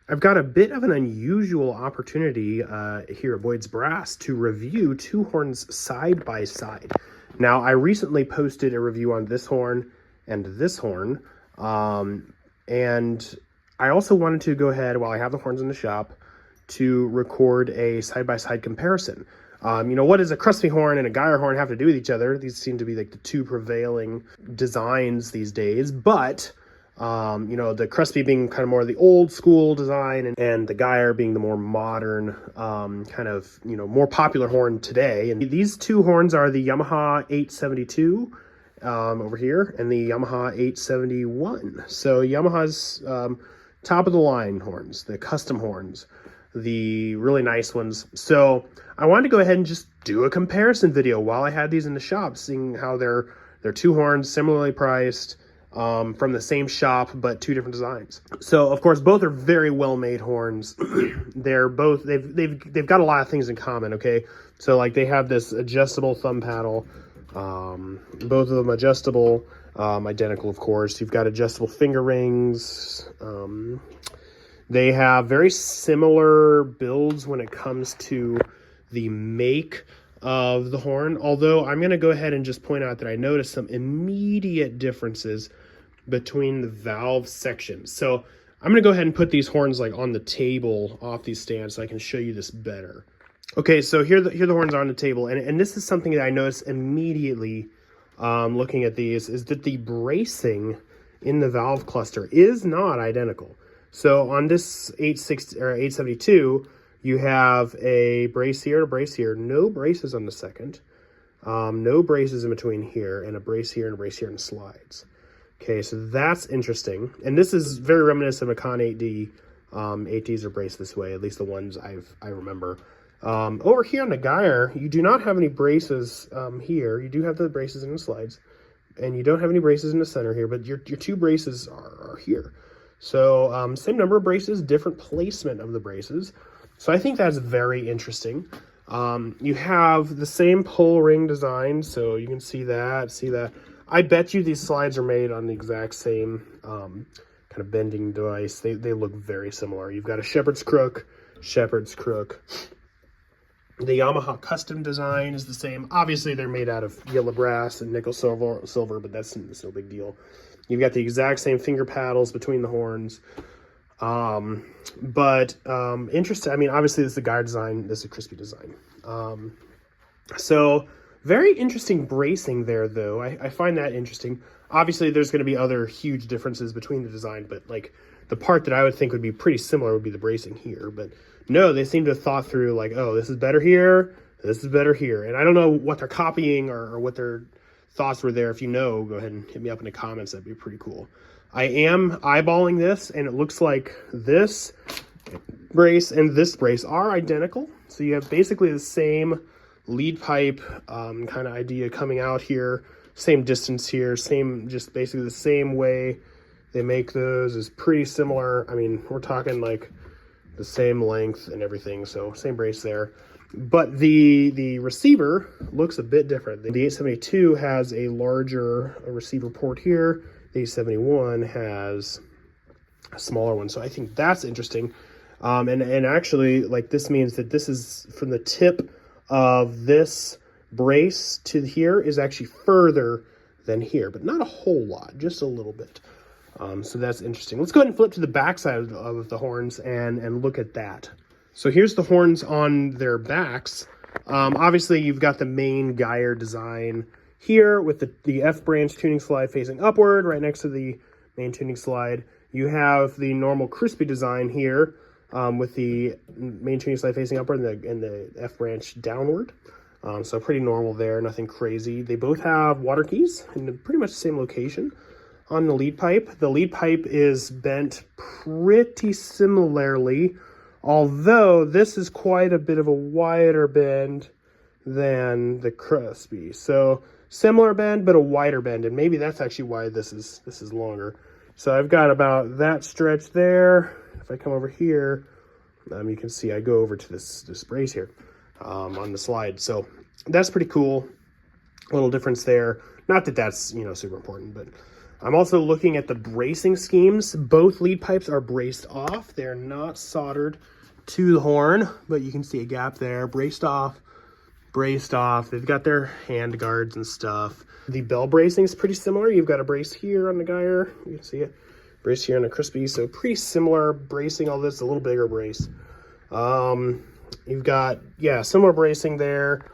I've got a bit of an unusual opportunity here at Boyd's Brass to review two horns side by side. Now, I recently posted a review on this horn and this horn, and I also wanted to go ahead, while I have the horns in the shop, to record a side-by-side comparison. You know, what does a Kruspe horn and a Geyer horn have to do with each other? These seem to be like the two prevailing designs these days, but you know, the Kruspe being kind of more the old school design, and the Geyer being the more modern, kind of, you know, more popular horn today. And these two horns are the Yamaha 872 over here and the Yamaha 871. So Yamaha's top of the line horns, the custom horns, the really nice ones. So I wanted to go ahead and just do a comparison video while I had these in the shop, seeing how they're two horns similarly priced, from the same shop, but two different designs. So of course, both are very well made horns. They're both, they've got a lot of things in common. Okay. So like they have this adjustable thumb paddle, both of them adjustable, identical, of course. You've got adjustable finger rings. They have very similar builds when it comes to the make of the horn, although I'm going to go ahead and just point out that I noticed some immediate differences between the valve sections. So I'm going to go ahead and put these horns like on the table off these stands so I can show you this better. Okay, so here the horns are on the table, and this is something that I noticed immediately looking at these, is that the bracing in the valve cluster is not identical. So on this 872, you have a brace here and a brace here, no braces on the second, no braces in between here, and a brace here and a brace here in the slides. Okay, so that's interesting. And this is very reminiscent of a Con 8D. 8Ds are braced this way, at least the ones I remember. Over here on the Geyer, you do not have any braces here. You do have the braces in the slides, and you don't have any braces in the center here, but your two braces are here. So same number of braces, different placement of the braces. So I think that's very interesting. You have the same pull ring design, so you can see that. I bet you these slides are made on the exact same kind of bending device. They look very similar. You've got a shepherd's crook. The Yamaha custom design is the same. Obviously, they're made out of yellow brass and nickel silver, but that's no big deal. You've got the exact same finger paddles between the horns. Interesting. I mean, obviously, this is the Geyer design. This is a Kruspe design. So very interesting bracing there, though. I find that interesting. Obviously, there's going to be other huge differences between the design, but like the part that I would think would be pretty similar would be the bracing here. But no, they seem to have thought through like, oh, this is better here. This is better here. And I don't know what they're copying or what their thoughts were there. If you know, go ahead and hit me up in the comments. That'd be pretty cool. I am eyeballing this, and it looks like this brace and this brace are identical. So you have basically the same lead pipe kind of idea coming out here, same distance here, just basically the same way they make those is pretty similar. I mean, we're talking like the same length and everything, so same brace there. But the receiver looks a bit different. The 872 has a larger receiver port here. The 871 has a smaller one. So I think that's interesting. And actually, like, this means that this is from the tip of this brace to here is actually further than here, but not a whole lot, just a little bit. So that's interesting. Let's go ahead and flip to the back side of the horns and look at that. So here's the horns on their backs. Obviously, you've got the main Geyer design here with the F branch tuning slide facing upward right next to the main tuning slide. You have the normal Kruspe design here with the main tuning slide facing upward and the F branch downward. So pretty normal there, nothing crazy. They both have water keys in pretty much the same location on the lead pipe. The lead pipe is bent pretty similarly, although this is quite a bit of a wider bend than the Kruspe. So similar bend, but a wider bend, and maybe that's actually why this is longer. So I've got about that stretch there. If I come over here, you can see I go over to this brace here on the slide. So that's pretty cool. A little difference there. Not that that's, you know, super important, but I'm also looking at the bracing schemes. Both lead pipes are braced off. They're not soldered to the horn, but you can see a gap there. Braced off, braced off. They've got their hand guards and stuff. The bell bracing is pretty similar. You've got a brace here on the Geyer. You can see it. Brace here on the Kruspe. So pretty similar bracing. All this, a little bigger brace. You've got, yeah, similar bracing there.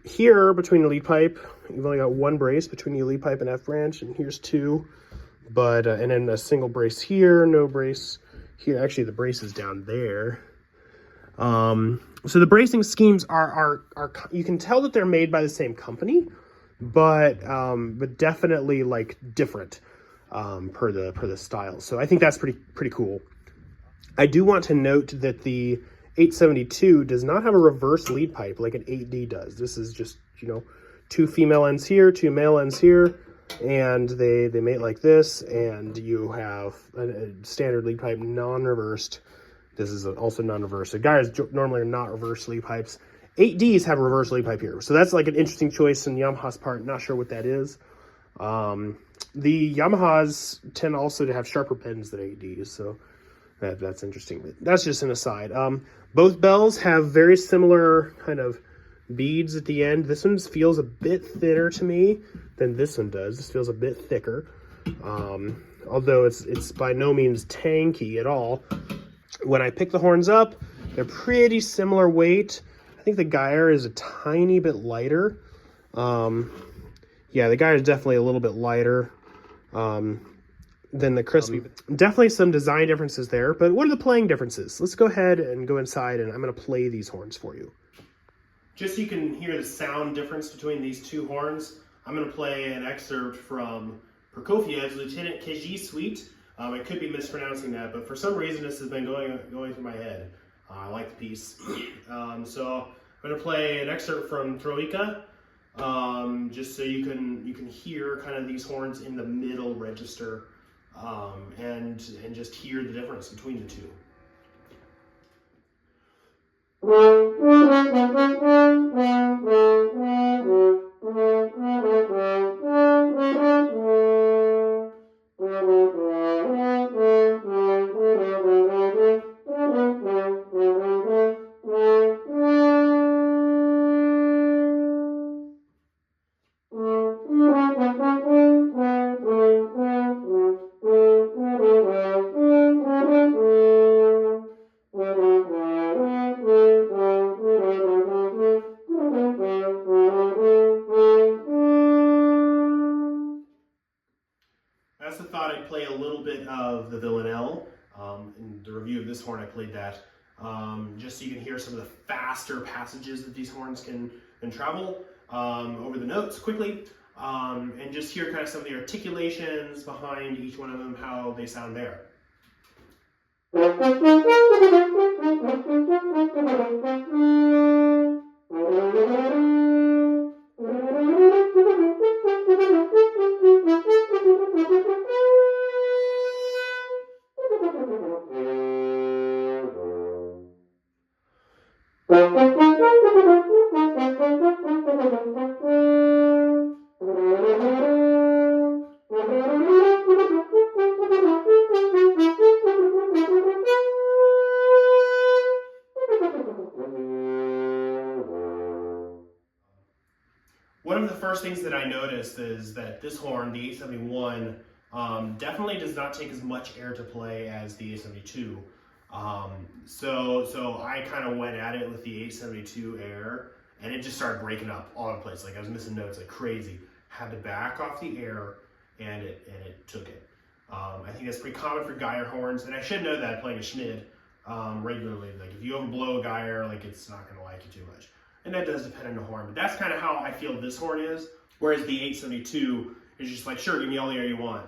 Here between the lead pipe, you've only got one brace between the lead pipe and F branch, and here's two. But, and then a single brace here, no brace here. Actually, the brace is down there. So the bracing schemes are you can tell that they're made by the same company, but definitely like different, per the style. So I think that's pretty cool. I do want to note that the 872 does not have a reverse lead pipe like an 8D does. This is just, you know, two female ends here, two male ends here, and they mate like this, and you have a standard lead pipe, non-reversed. This is also non-reverse. The Geyers normally are not reverse lead pipes. 8Ds have a reverse lead pipe here. So that's like an interesting choice in Yamaha's part. Not sure what that is. The Yamahas tend also to have sharper pins than 8Ds, so that's interesting. But that's just an aside. Both bells have very similar kind of beads at the end. This one feels a bit thinner to me than this one does. This feels a bit thicker, although it's by no means tanky at all. When I pick the horns up, they're pretty similar weight. I think the Geyer is a tiny bit lighter. Yeah, the Geyer is definitely a little bit lighter than the Kruspe. Definitely some design differences there, but what are the playing differences? Let's go ahead and go inside, and I'm going to play these horns for you. Just so you can hear the sound difference between these two horns, I'm going to play an excerpt from Prokofiev's Lieutenant Kejì Suite. I could be mispronouncing that, but for some reason this has been going through my head. I like the piece. So I'm going to play an excerpt from Troika, just so you can hear kind of these horns in the middle register, and just hear the difference between the two. That's the thought. I'd play a little bit of the Villanelle. In the review of this horn, I played that, just so you can hear some of the faster passages that these horns can travel over the notes quickly, and just hear kind of some of the articulations behind each one of them, how they sound there. One of the first things that I noticed is that this horn, the 871, definitely does not take as much air to play as the 872. So I kind of went at it with the 872 air, and it just started breaking up all over the place. Like I was missing notes like crazy. Had to back off the air, and it took it. I think that's pretty common for Geyer horns, and I should know that playing a Schmid regularly. Like if you overblow a Geyer, like it's not going to like you too much. And that does depend on the horn, but that's kind of how I feel this horn is. Whereas the 872 is just like, sure, give me all the air you want.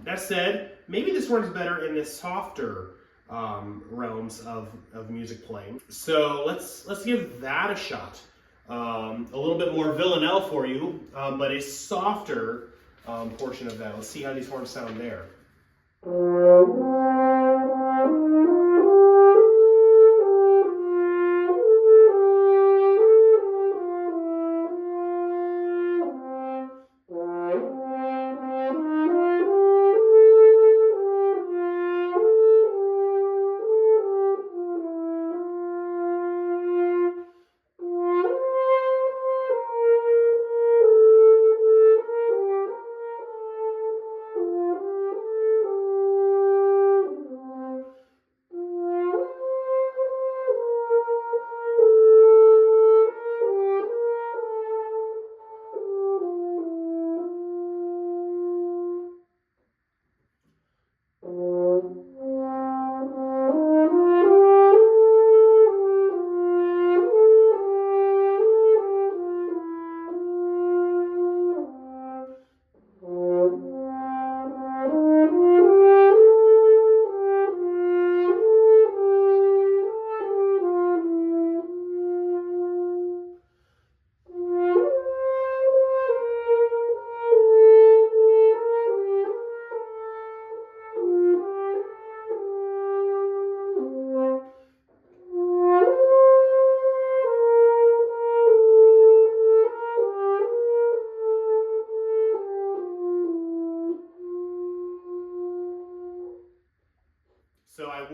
That said, maybe this horn's better in the softer realms of music playing. So let's give that a shot. A little bit more Villanelle for you, but a softer portion of that. Let's see how these horns sound there.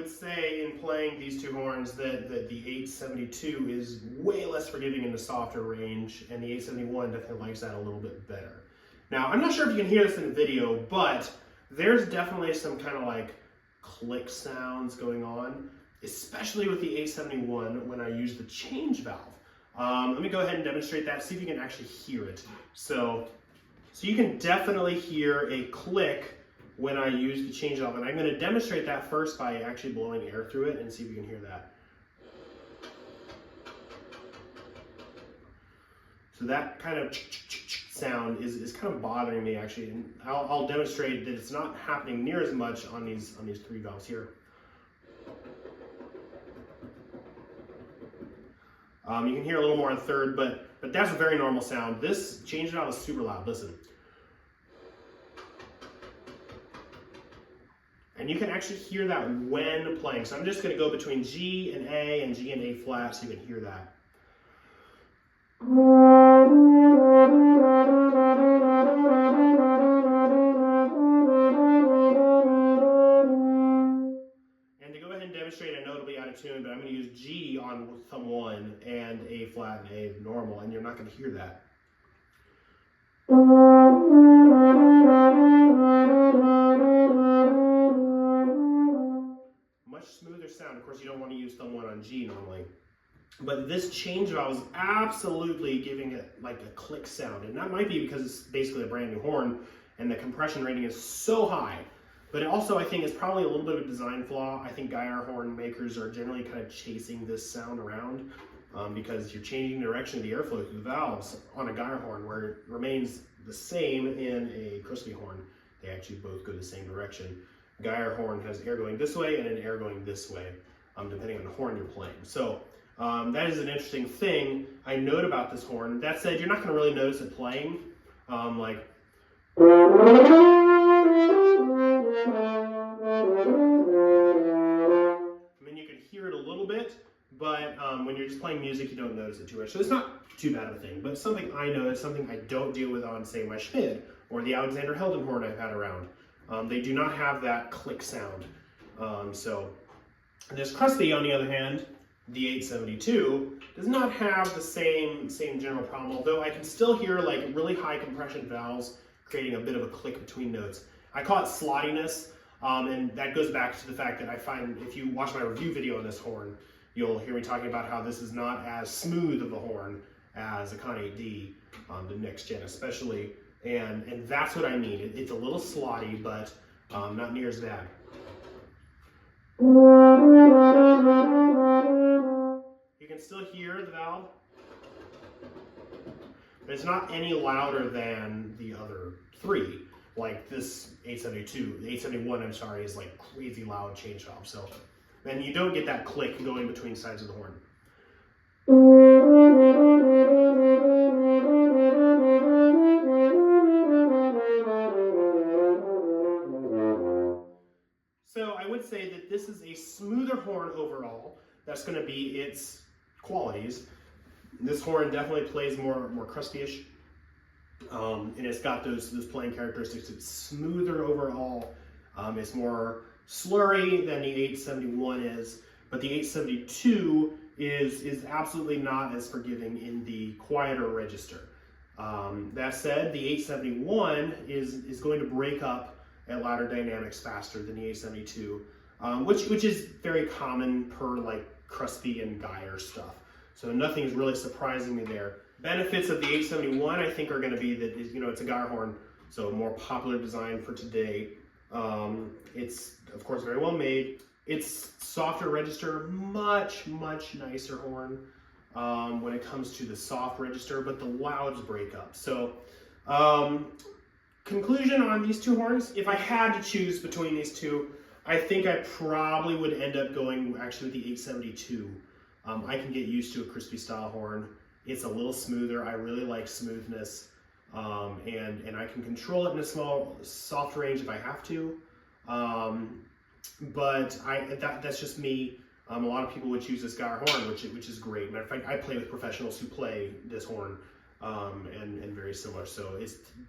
would say in playing these two horns that the 872 is way less forgiving in the softer range, and the 871 definitely likes that a little bit better. Now, I'm not sure if you can hear this in the video, but there's definitely some kind of like click sounds going on, especially with the 871 when I use the change valve. Let me go ahead and demonstrate that, see if you can actually hear it. So you can definitely hear a click when I use the change valve, and I'm going to demonstrate that first by actually blowing air through it and see if you can hear that. So that kind of sound is kind of bothering me actually, and I'll demonstrate that it's not happening near as much on these three valves here. You can hear a little more on third, but that's a very normal sound. This change valve is super loud. Listen. And you can actually hear that when playing. So I'm just going to go between G and A and G and A flat so you can hear that. And to go ahead and demonstrate, I know it'll be out of tune, but I'm going to use G on thumb 1 and A flat and A normal, and you're not going to hear that. Much smoother sound. Of course, you don't want to use thumb 1 on G normally. But this change valve is absolutely giving it like a click sound. And that might be because it's basically a brand new horn and the compression rating is so high. But it also, I think, is probably a little bit of a design flaw. I think Geyer horn makers are generally kind of chasing this sound around because you're changing the direction of the airflow through the valves on a Geyer horn where it remains the same in a Kruspe horn. They actually both go the same direction. Geyer horn has air going this way and an air going this way, depending on the horn you're playing. So that is an interesting thing I note about this horn. That said, you're not going to really notice it playing. I mean, you can hear it a little bit, but when you're just playing music, you don't notice it too much. So it's not too bad of a thing, but something I notice, something I don't deal with on, say, my Schmid or the Alexander Helden horn I've had around. They do not have that click sound. So this Kruspe, on the other hand, the 872, does not have the same general problem, although I can still hear like really high compression valves creating a bit of a click between notes. I call it slottiness, and that goes back to the fact that I find if you watch my review video on this horn, you'll hear me talking about how this is not as smooth of a horn as a Con 8D, the next gen especially, and that's what I mean. It's a little slotty, but not near as bad. You can still hear the valve, but it's not any louder than the other three. Like this 872, the 871, I'm sorry, is like crazy loud change valve. So then you don't get that click going between sides of the horn. So I would say that this is a smoother horn overall. That's going to be its qualities. This horn definitely plays more Kruspe-ish, and it's got those playing characteristics. It's smoother overall. It's more slurry than the 871 is, but the 872 is absolutely not as forgiving in the quieter register. That said, the 871 is going to break up at louder dynamics faster than the 872, which is very common per like Kruspe and Geyer stuff. So nothing is really surprising me there. Benefits of the 871, I think, are going to be that it's a Geyer horn, so a more popular design for today. It's of course very well made. It's softer register, much nicer horn when it comes to the soft register, but the louds break up. So conclusion on these two horns, if I had to choose between these two, I think I probably would end up going actually with the 872. I can get used to a Kruspe style horn. It's a little smoother. I really like smoothness, and I can control it in a small, soft range if I have to. But that's just me. A lot of people would choose this Geyer horn, which is great. Matter of fact, I play with professionals who play this horn, and very similar. So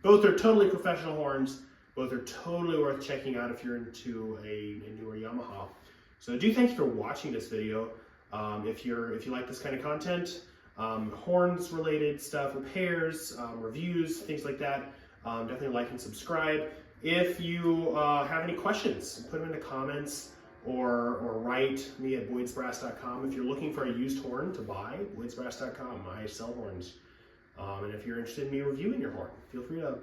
both are totally professional horns. Both are totally worth checking out if you're into a newer Yamaha. So I do thank you for watching this video. If you like this kind of content, horns related stuff, repairs, reviews, things like that, definitely like and subscribe. If you have any questions, put them in the comments or write me at boydsbrass.com. If you're looking for a used horn to buy, boydsbrass.com, I sell horns. And if you're interested in me reviewing your horn, feel free to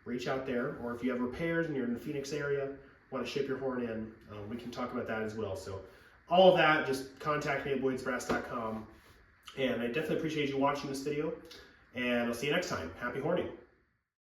reach out there. Or if you have repairs and you're in the Phoenix area, want to ship your horn in, we can talk about that as well. So all of that, just contact me at boydsbrass.com. And I definitely appreciate you watching this video. And I'll see you next time. Happy horning.